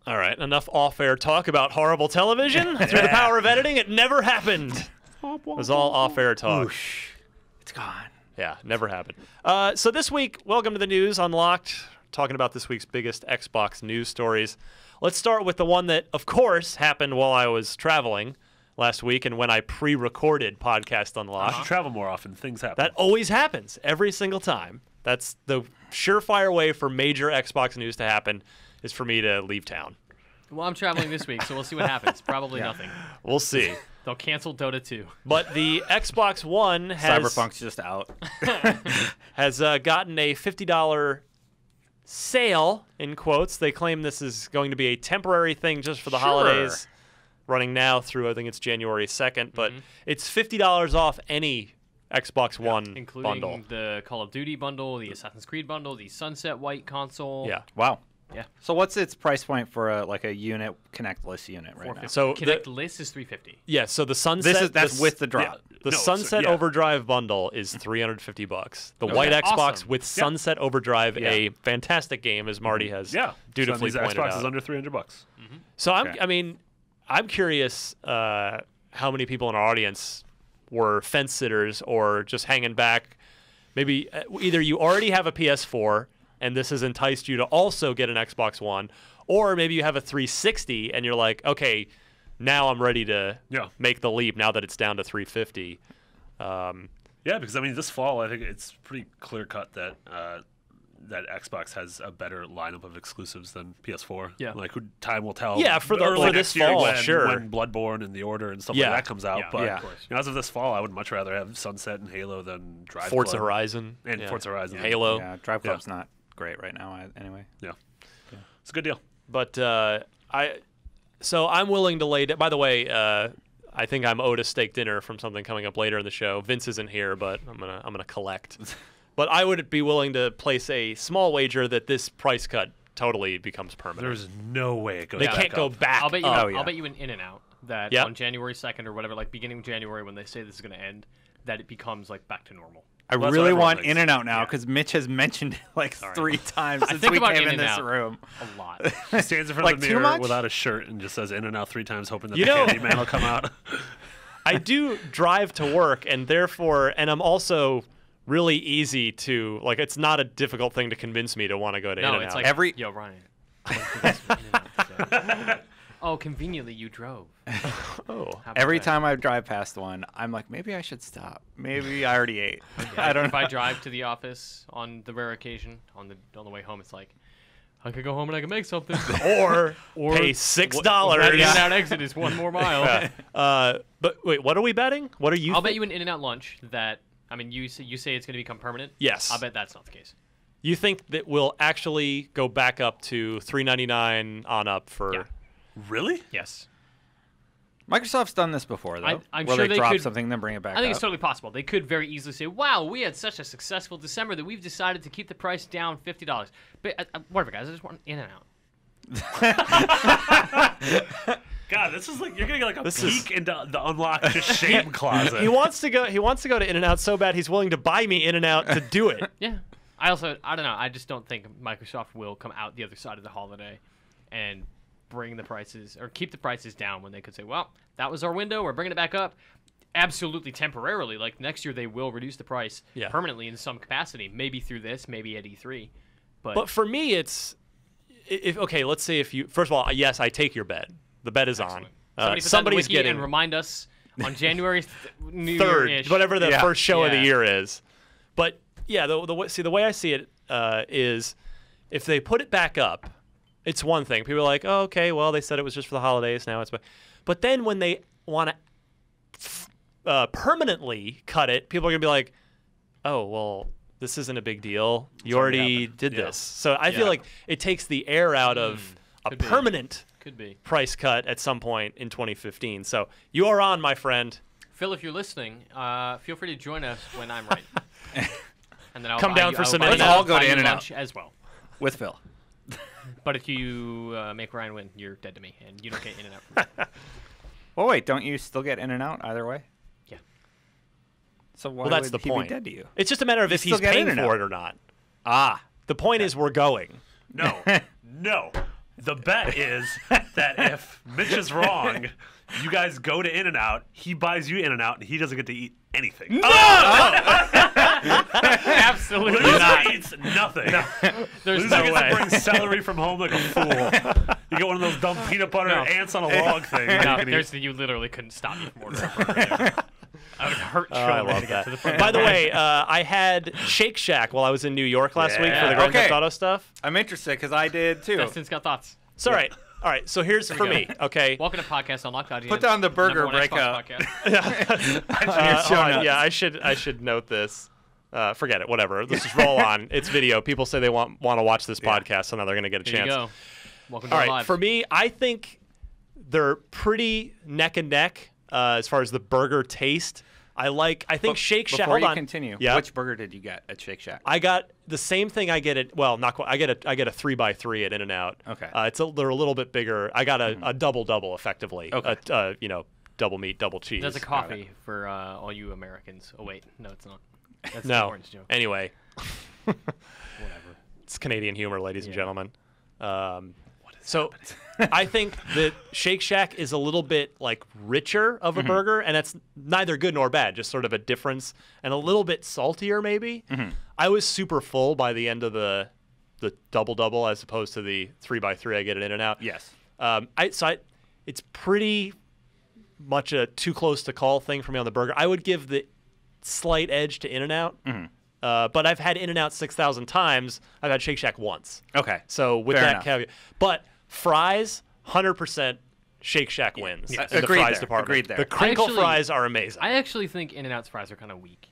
All right, enough off-air talk about horrible television. Through the power of editing, it never happened. It was all off-air talk. Oosh. It's gone. Yeah, never happened. So this week, welcome to the news, Unlocked. Talking about this week's biggest Xbox news stories. Let's start with the one that, of course, happened while I was traveling last week and when I pre-recorded Podcast Unlocked. You should travel more often. Things happen. That always happens every single time. That's the surefire way for major Xbox news to happen is for me to leave town. Well, I'm traveling this week, so we'll see what happens. Probably nothing. We'll see. They'll cancel Dota 2. But the Xbox One Cyberpunk's just out. has gotten a $50 sale, in quotes. They claim this is going to be a temporary thing just for the holidays, running now through, I think it's January 2nd. But it's $50 off any Xbox One including bundle. The Call of Duty bundle, the Assassin's Creed bundle, the Sunset White console. Yeah. Wow. Yeah. So what's its price point for a unit, Connectless unit right now? So Connectless is $350. Yeah, so the Sunset... That's with the drop. The Sunset Overdrive bundle is $350. The white Xbox with Sunset Overdrive, a fantastic game, as Marty has dutifully pointed Xbox out. is under $300. So I'm curious how many people in our audience were fence sitters or just hanging back. Maybe either you already have a PS4 and this has enticed you to also get an Xbox One, or maybe you have a 360 and you're like, okay, now I'm ready to make the leap now that it's down to $350. Yeah, because I mean, this fall I think it's pretty clear cut that that Xbox has a better lineup of exclusives than PS4. Yeah, like time will tell. Yeah, for this fall, when Bloodborne and The Order and stuff like that comes out. But of course. As of this fall, I would much rather have Sunset and Halo than Drive Forza Club Horizon and Forza Horizon, Halo. Yeah, Drive Club's not great right now anyway. Yeah, it's a good deal. But I'm willing to lay. By the way, I think I'm owed a steak dinner from something coming up later in the show. Vince isn't here, but I'm gonna collect. But I would be willing to place a small wager that this price cut totally becomes permanent. There's no way it goes. They back can't go up. back. I'll bet you. up. I'll bet you an In-N-Out that on January 2nd or whatever, like beginning of January, when they say this is going to end, that it becomes like back to normal. I really want In-N-Out now because Mitch has mentioned it like 3 times since we came in this room. A lot. He stands in front of the mirror without a shirt and just says In-N-Out 3 times, hoping that the Candyman will come out. I do drive to work, and I'm also really easy to, like, it's not a difficult thing to convince me to want to go to In-N-Out. It's like, yo, Ryan. Oh, conveniently you drove. Every time I drive past one, I'm like, maybe I should stop. Maybe I already ate. I don't know. If I drive to the office on the rare occasion, on the way home, it's like, I could go home and I can make something. or pay $6. The In-N-Out exit is 1 more mile. But wait, what are we betting? What are you? I'll bet you an In-N-Out lunch that, I mean, you say it's going to become permanent? Yes. I'll bet that's not the case. You think that we'll actually go back up to $3.99 on up for... Yeah. Really? Yes. Microsoft's done this before, though. I'm where sure they drop something, then bring it back I think up. it's totally possible. They could very easily say, wow, we had such a successful December that we've decided to keep the price down $50. But whatever, guys. I just want In-N-Out. God, this is like you're gonna get like a peek into the unlocked shame closet. He wants to go to In-N-Out so bad he's willing to buy me In-N-Out to do it. Yeah. I don't know. I just don't think Microsoft will come out the other side of the holiday and bring the prices or keep the prices down when they could say, well, that was our window. We're bringing it back up. Absolutely temporarily. Like next year they will reduce the price permanently in some capacity. Maybe through this, maybe at E3. But for me, it's let's say first of all, yes, I take your bet. The bet is on. Somebody's getting and remind us on January 3rd, whatever the first show of the year is. But yeah, the way I see it is if they put it back up, it's one thing. People are like, oh, okay, well, they said it was just for the holidays. Now it's back. But then when they want to permanently cut it, people are going to be like, oh, well, this isn't a big deal. You already did this. So I feel like it takes the air out of a permanent price cut at some point in 2015. So you are on, my friend. Phil, if you're listening, feel free to join us when I'm right. And then I'll come down for some In-N-Out. Let's all go to In-N-Out as well. With Phil. But if you make Ryan win, you're dead to me, and you don't get In-N-Out from me. Well, wait, don't you still get In-N-Out either way? Yeah. So why that's would the he point. be dead to you? It's just a matter of if he's paying for it or not. Ah. The point is we're going. No. The bet is that if Mitch is wrong, you guys go to In-N-Out, he buys you In-N-Out, and he doesn't get to eat anything. No! Absolutely Loser not. eats nothing. No. There's Loser no gets way. to bring celery from home like a fool. You get one of those dumb peanut butter ants on a log thing. No, you literally couldn't stop me from ordering a burger there. I would hurt I children love to get to the that. front. By the way, I had Shake Shack while I was in New York last week for the Grand Theft Auto stuff. I'm interested because I did too. Justin's got thoughts. So, all right. So here's for me. Okay. Welcome to Podcast Unlocked. Put down the burger breakout. I should note this. Forget it. Whatever. Let's just roll on. It's video. People say they want to watch this podcast, so now they're going to get a Here chance. you go. Welcome to All our right. lives. For me, I think they're pretty neck and neck as far as the burger taste. I think Shake Shack. Before Hold you on. continue, Yeah. which burger did you get at Shake Shack? I got the same thing I get at not quite. I get a 3x3 at In-N-Out. Okay. They're a little bit bigger. I got a double effectively. Okay. Double meat, double cheese. That's a coffee for all you Americans. Oh wait, no, it's not. That's No. the orange joke. Anyway, Whatever. it's Canadian humor, ladies and gentlemen. So I think that Shake Shack is a little bit like richer of a burger, and that's neither good nor bad, just sort of a difference, and a little bit saltier maybe. I was super full by the end of the double as opposed to the 3x3 I get at In-N-Out. Yes. It's pretty much a too close to call thing for me on the burger. I would give the slight edge to In-N-Out. But I've had In-N-Out 6,000 times. I've had Shake Shack once. Okay. So with Fair that enough. caveat, but fries, 100% Shake Shack wins in the Agreed fries there. department. Agreed there. The crinkle Actually, fries are amazing. I actually think In-N-Out's fries are kind of weak.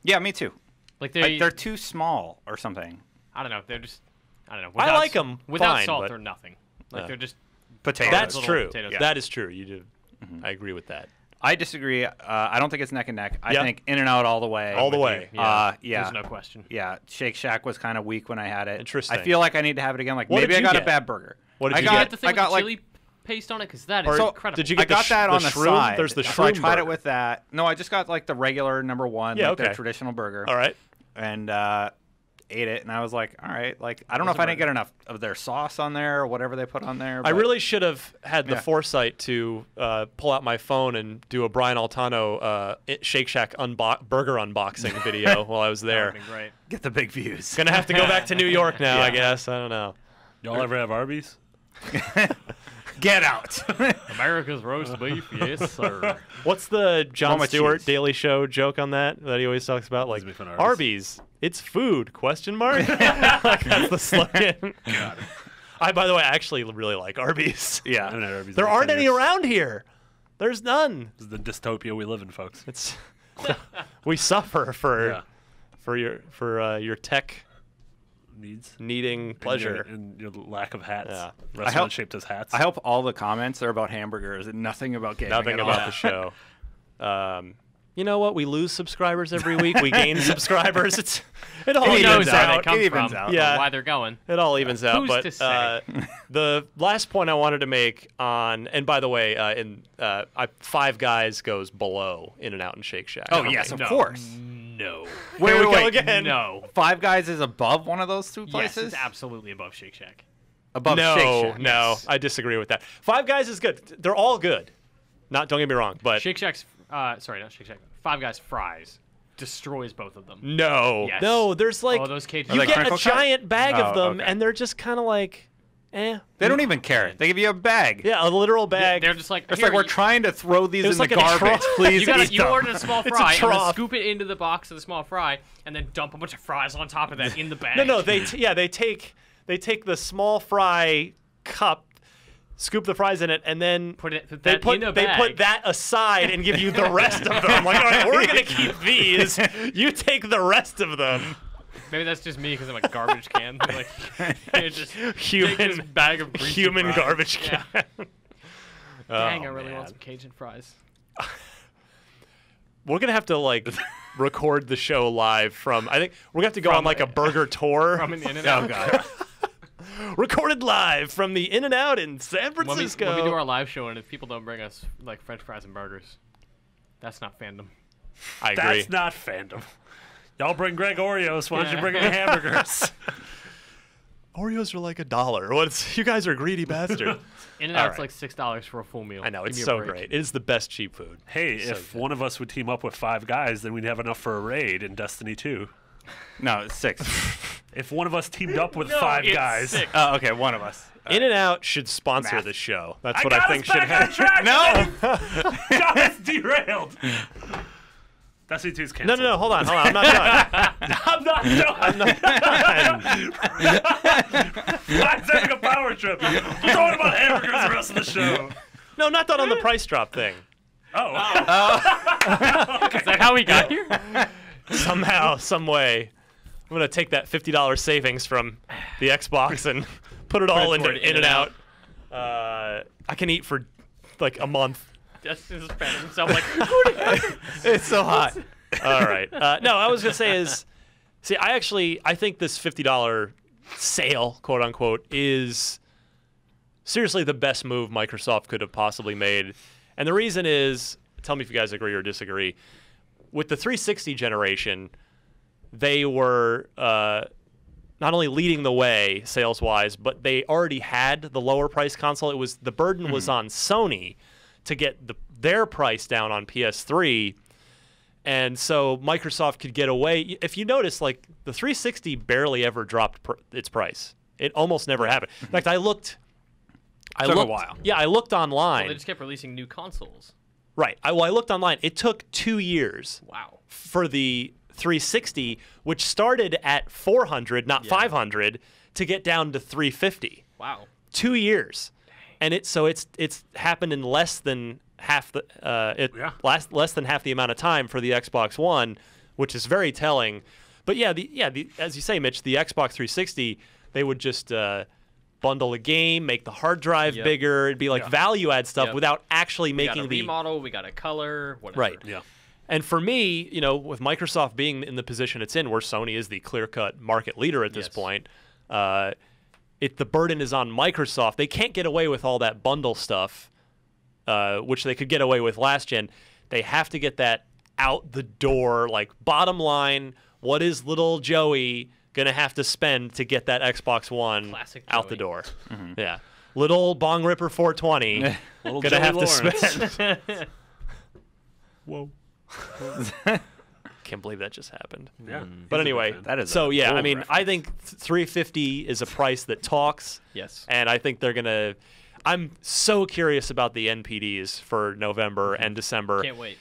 Yeah, me too. Like They're too small or something. I don't know. They're just. I don't know. I like 'em without fine, salt. but- They're nothing. Like they're just. Potatoes. That's little true. potatoes. Yeah. That is true. You do. I agree with that. I disagree. I don't think it's neck and neck. I Yeah. think In-N-Out all the way. All the way. Yeah. There's no question. Yeah, Shake Shack was kind of weak when I had it. Interesting. I feel like I need to have it again. Like What maybe did I you got get? a bad burger. What did I you got, get? Get the thing I with got the like chili paste on it because that Or is incredible. did you I get got that on the shroom? side. There's the So I shroom tried it burger. with that. No, I just got like the regular number one, Yeah, like okay. the traditional burger. All right. And ate it, and I was like, all right. Like I don't know if I didn't get enough of their sauce on there or whatever they put on there. I but- really should have had the Yeah. foresight to pull out my phone and do a Brian Altano Shake Shack burger unboxing video while I was there. That would've been great. get the big views. Gonna have to go back to New York now, I guess. I don't know. y'all ever have Arby's? Get out. America's roast beef, yes sir. What's the Jon Mama Stewart cheese. Daily Show joke on that he always talks about? Like, Make fun of Arby's, it's food, question mark? Like, that's the slogan. By the way, I actually really like Arby's. I haven't had Arby's. There in like aren't 10 any years. around here. There's none. This is the dystopia we live in, folks. It's we suffer for your tech Needs. needing pleasure. And your lack of hats. Yeah. Restaurants shaped as hats. I hope all the comments are about hamburgers and nothing about gaming. Nothing at about all. the show. You know what? We lose subscribers every week. We gain subscribers. It all It evens knows where out. they come It evens from, out. Yeah. or why they're going. It all evens out. Who's But to say? the last point I wanted to make and by the way, Five Guys goes below In-N-Out and Shake Shack. Oh for yes, me. of course. No. Here we go wait. again. No. Five Guys is above one of those two Yes, places. it's absolutely above Shake Shack. Above No, Shake Shack. no, Yes. I disagree with that. Five Guys is good. They're all good. Don't get me wrong, but Shake Shack's, sorry, not Shake Shack. Five Guys fries destroys both of them. no, Yes. no. There's like Oh, those Cajun you Are they get a crinkle cut? giant bag of Oh, them, okay. and they're just kind of like, They don't even care. They give you a bag. yeah, a literal bag. They're just like, It's here, like we're you- trying to throw these It in was the like in a garbage. trough. Please You, eat you them. ordered a small It's a fry and then trough. scoop it into the box of the small fry and then dump a bunch of fries on top of that in the bag. No, they take the small fry cup, scoop the fries in it, and then Put they that put in a they bag. put that aside and give you the rest of them. Like, all right, we're gonna keep these. You take the rest of them. Maybe that's just me because I'm a garbage can. Like, you just take Human this bag of greasy human fries. garbage Yeah. can. Dang, I Oh, really man. want some Cajun fries. We're gonna have to like record the show live from. I think we're gonna have to go on like a burger tour. From an In-N-Out. Oh god. Recorded live from the In-N-Out in San When Francisco. we do our live show and if people don't bring us like French fries and burgers, that's not fandom. I agree. That's not fandom. Y'all bring Greg Oreos. Why don't you Yeah. bring him hamburgers? Oreos are like $1. You guys are greedy bastards. In-N-Out's like $6 for a full meal. I know, it's so great. It is the best cheap food. Hey, if one of us would team up with 5 guys, then we'd have enough for a raid in Destiny 2. No, it's 6. If one of us teamed up with 5 guys. 6. Oh, okay, one of us. In-N-Out should sponsor the show. That's what I think should happen. No! Got us derailed. Destiny 2's canceled. No, hold on. I'm not done. I'm not done. Mine's having a power trip. We're talking about hamburgers the rest of the show. No, not done on the price drop thing. Oh. Is that how we got here? Somehow, some way, I'm gonna take that $50 savings from the Xbox and put it all into In-N-Out. I can eat for like a month. Justin's patting himself like, It's so hot. All right. No, I was gonna say is, see, I think this $50 sale, quote unquote, is seriously the best move Microsoft could have possibly made, and the reason is, tell me if you guys agree or disagree. With the 360 generation, they were not only leading the way sales-wise, but they already had the lower price console. It was the burden was on Sony to get their price down on PS3, and so Microsoft could get away. If you notice, like the 360 barely ever dropped its price. It almost never happened. In fact, I looked Took a while. Yeah, I looked online. well, they just kept releasing new consoles. Right. I looked online. It took 2 years. Wow. For the 360, which started at 400, not 500, to get down to 350. Wow. 2 years, and it's happened in less than half the less than half the amount of time for the Xbox One, which is very telling. But as you say, Mitch, the Xbox 360, they would just bundle a game, make the hard drive bigger. It'd be like value add stuff without actually making the remodel. We got a color, whatever. Right. Yeah. And for me, with Microsoft being in the position it's in, where Sony is the clear-cut market leader at this point, the burden is on Microsoft. They can't get away with all that bundle stuff, which they could get away with last gen. They have to get that out the door. Like, bottom line, what is little Joey going to have to spend to get that Xbox One out the door? Mm-hmm. Yeah. Little Bong Ripper 420 going to have to spend. Whoa. Can't believe that just happened. Yeah. But anyway, that is so I mean, I think 350 is a price that talks. Yes. And I think they're going to I'm so curious about the NPDs for November and December. Can't wait.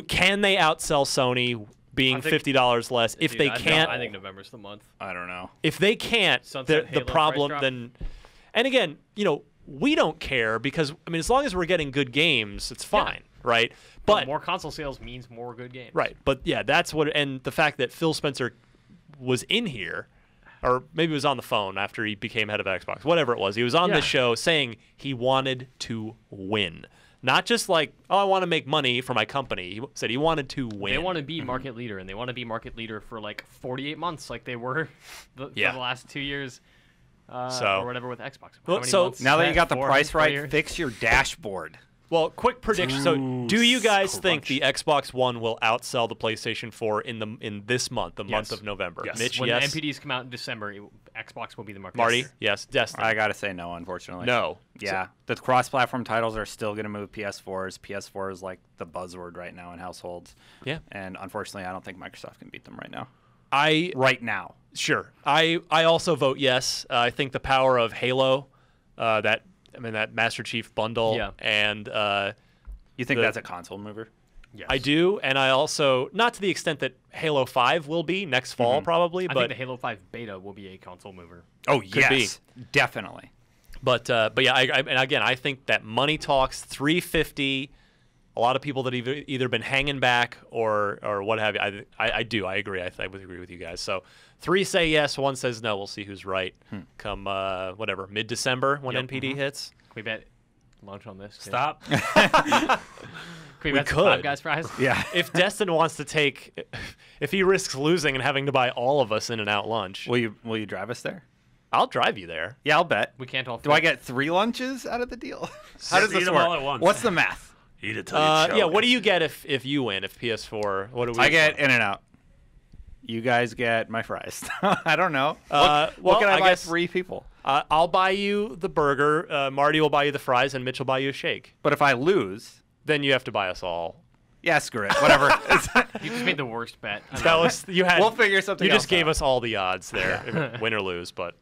Can they outsell Sony being $50 less? If they can't, I think November's the month. I don't know. If they can't, the problem then. And again, we don't care because I mean, as long as we're getting good games, it's fine, right? But more console sales means more good games. Right. But yeah, that's what. And the fact that Phil Spencer was in here, or maybe he was on the phone after he became head of Xbox, whatever it was. He was on this show saying he wanted to win. Not just like, oh, I want to make money for my company. He said he wanted to win. They want to be market leader, and they want to be market leader for like 48 months, like they were for the last 2 years, or whatever with Xbox. Well, so now that you got the price right, fix your dashboard. Well, quick prediction. So, do you guys think the Xbox One will outsell the PlayStation 4 in this month, the month of November? Yes. Mitch, when yes. the NPDs come out in December, Xbox will be the market Marty, leader. yes. Destiny. I gotta say no, unfortunately. No. Yeah, the cross-platform titles are still gonna move PS4s. PS4 is like the buzzword right now in households. Yeah. And unfortunately, I don't think Microsoft can beat them right now. Right now. Sure. I also vote yes. I think the power of Halo, that Master Chief bundle, and you think that's a console mover? Yes. I do, and I also, not to the extent that Halo 5 will be next fall probably, but I think the Halo 5 beta will be a console mover. Oh, could be. Definitely. But yeah, and again, I think that money talks. 350. A lot of people that either been hanging back or what have you. I do. I agree. I would agree with you guys. So 3 say yes, 1 says no. We'll see who's right. Come mid-December when NPD hits. Can we bet launch on this? Stop. Can we bet some Five Guys fries? Yeah. If Destin wants to if he risks losing and having to buy all of us In-N-Out lunch, will you drive us there? I'll drive you there. Yeah, I'll bet. We can't all. Do I get 3 lunches out of the deal? How does this eat them work? all at once. What's the math? Eat it till you choke. Yeah. What do you get if you win? If PS4, what do we? I get In-N-Out. You guys get my fries. I don't know. Well, what can I buy guess 3 people? I'll buy you the burger. Marty will buy you the fries, and Mitch will buy you a shake. But if I lose, then you have to buy us all. Yeah, screw it. Whatever. You just made the worst bet. That was you had. We'll figure something. You just else gave out. us all the odds there, win or lose. But